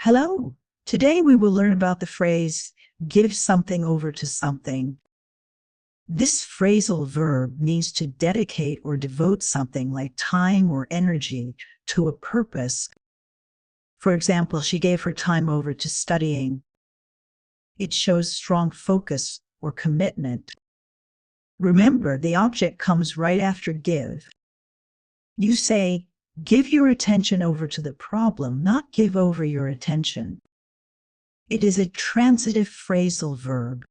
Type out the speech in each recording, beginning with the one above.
Hello. Today we will learn about the phrase, give something over to something. This phrasal verb means to dedicate or devote something like time or energy to a purpose. For example, she gave her time over to studying. It shows strong focus or commitment. Remember, the object comes right after give. You say, give your attention over to the problem, not give over your attention. It is a transitive phrasal verb.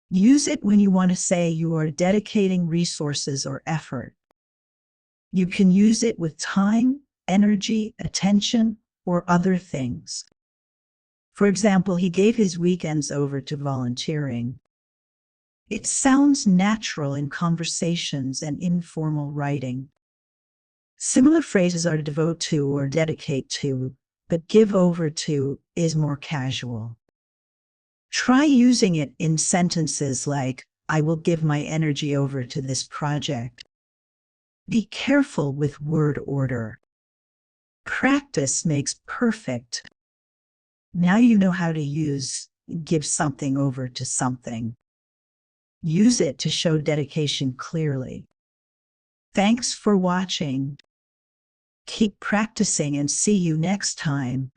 Use it when you want to say you are dedicating resources or effort. You can use it with time, energy, attention, or other things. For example, he gave his weekends over to volunteering. It sounds natural in conversations and informal writing. Similar phrases are devote to or dedicate to, but give over to is more casual. Try using it in sentences like, I will give my energy over to this project. Be careful with word order. Practice makes perfect. Now you know how to use give something over to something. Use it to show dedication clearly. Thanks for watching. Keep practicing and see you next time.